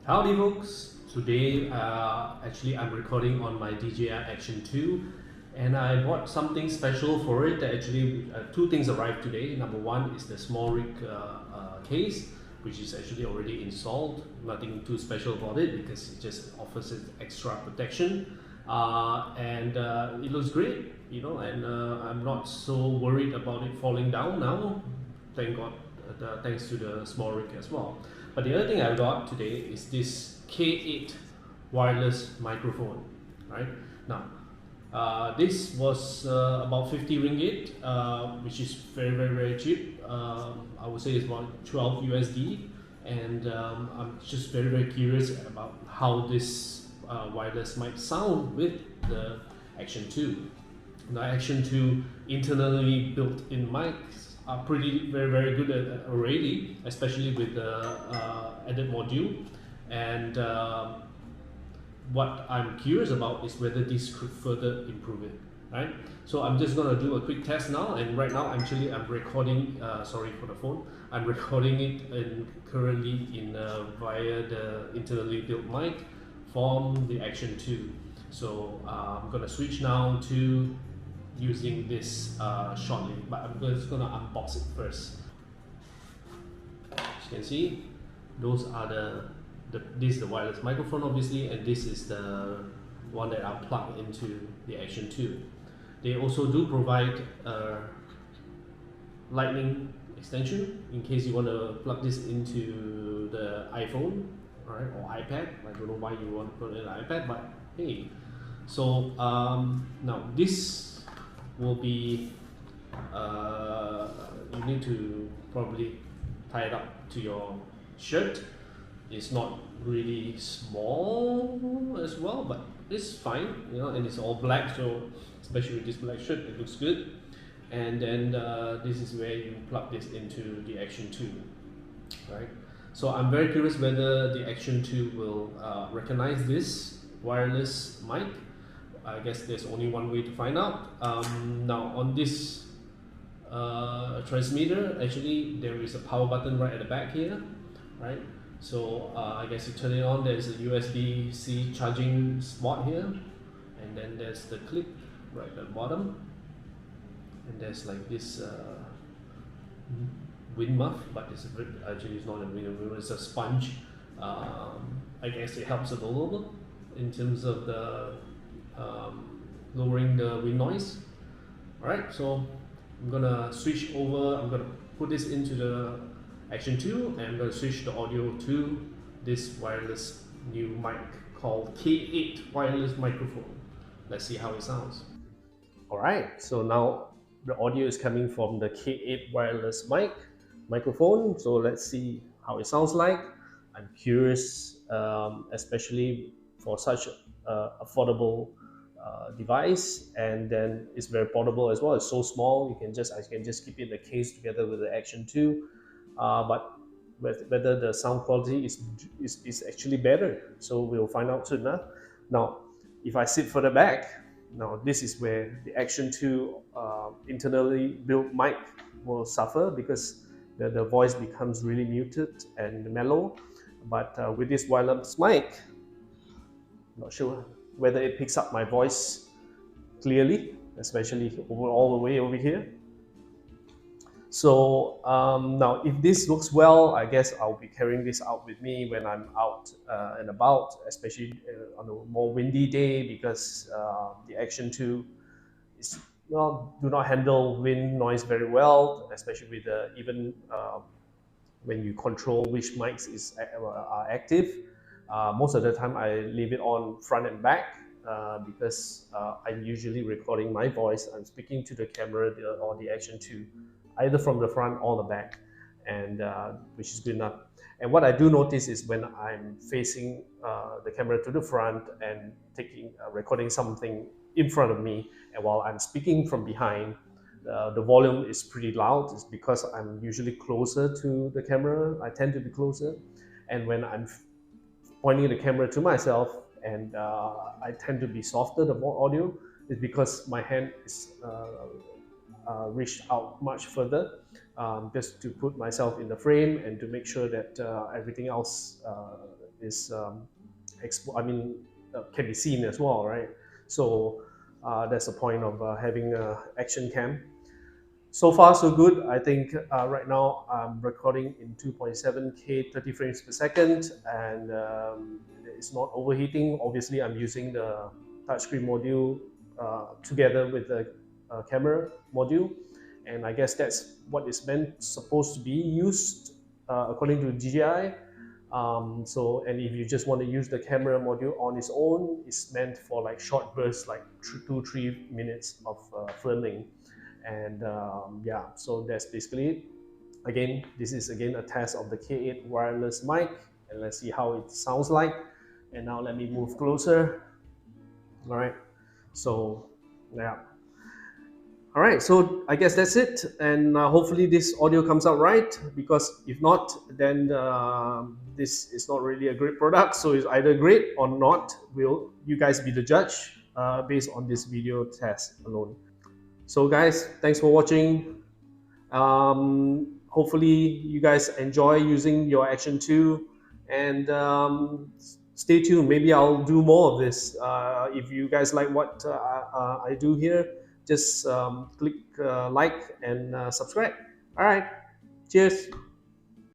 Howdy folks! Today actually I'm recording on my DJI Action 2 and I bought something special for it. Actually two things arrived today. Number one is the small rig case, which is actually already installed. Nothing too special about it because it just offers it extra protection and it looks great, you know, and I'm not so worried about it falling down now. Thank God, thanks to the small rig as well. But the other thing I got today is this K8 wireless microphone. Right now, this was about 50 ringgit, which is very cheap. I would say it's about 12 USD, and I'm just very curious about how this wireless might sound with the Action 2. The Action 2 internally built-in mics are pretty very good already, especially with the added module. And what I'm curious about is whether this could further improve it, right? So I'm just gonna do a quick test now, and right now actually I'm recording. Sorry for the phone. I'm recording it currently via the internally built mic from the Action 2. So I'm gonna switch now to using this shortly, but I'm just gonna unbox it first. As you can see, those are this is the wireless microphone obviously, and this is the one that I'll plug into the Action 2. They also do provide a lightning extension in case you want to plug this into the iPhone, right, or iPad. I don't know why you want to put it in an iPad, but hey. So now this will be you need to probably tie it up to your shirt. It's not really small as well, but it's fine, you know, and it's all black, so especially with this black shirt it looks good. And then this is where you plug this into the Action 2, right? So I'm very curious whether the Action 2 will recognize this wireless mic. I guess there's only one way to find out. Now on this transmitter, actually there is a power button right at the back here, right? So I guess you turn it on, there's a USB-C charging slot here, and then there's the clip right at the bottom, and there's like this wind muff, but actually it's not a wind muff, it's a sponge. I guess it helps a little in terms of the lowering the wind noise. Alright, so I'm gonna switch over, I'm gonna put this into the Action 2 and I'm gonna switch the audio to this wireless new mic called K8 wireless microphone. Let's see how it sounds. Alright, so now the audio is coming from the K8 wireless microphone, so let's see how it sounds like. I'm curious, especially for such affordable device, and then it's very portable as well. It's so small, I can just keep it in the case together with the Action 2. But whether the sound quality is actually better, so we'll find out soon enough. Now, if I sit further back, now this is where the Action 2 internally built mic will suffer because the voice becomes really muted and mellow. But with this wireless mic, I'm not sure whether it picks up my voice clearly, especially all the way over here. So now if this looks well, I guess I'll be carrying this out with me when I'm out and about, especially on a more windy day, because the Action 2 is do not handle wind noise very well, especially with even when you control which mics are active. Most of the time I leave it on front and back because I'm usually recording my voice. I'm speaking to the camera or the Action 2 either from the front or the back, and which is good enough. And what I do notice is when I'm facing the camera to the front and recording something in front of me, and while I'm speaking from behind, the volume is pretty loud. It's because I'm usually closer to the camera. I tend to be closer, and when I'm pointing the camera to myself, and I tend to be softer, the more audio, is because my hand is reached out much further, just to put myself in the frame and to make sure that everything else is can be seen as well, right? So that's the point of having a action cam. So far so good. I think right now I'm recording in 2.7K 30 frames per second, and it's not overheating. Obviously I'm using the touchscreen module together with the camera module, and I guess that's what is supposed to be used according to DJI. So, and if you just want to use the camera module on its own, it's meant for like short bursts, like 2-3 minutes of filming. And yeah, so that's basically it. Again, this is again a test of the K8 wireless mic, and let's see how it sounds like. And now let me move closer. All right, so yeah. All right, so I guess that's it, and hopefully this audio comes out right, because if not, then this is not really a great product. So it's either great or not. Will you guys be the judge based on this video test alone? So guys, thanks for watching. Hopefully you guys enjoy using your Action 2, and stay tuned. Maybe I'll do more of this. If you guys like what I do here, just click like and subscribe. All right, cheers.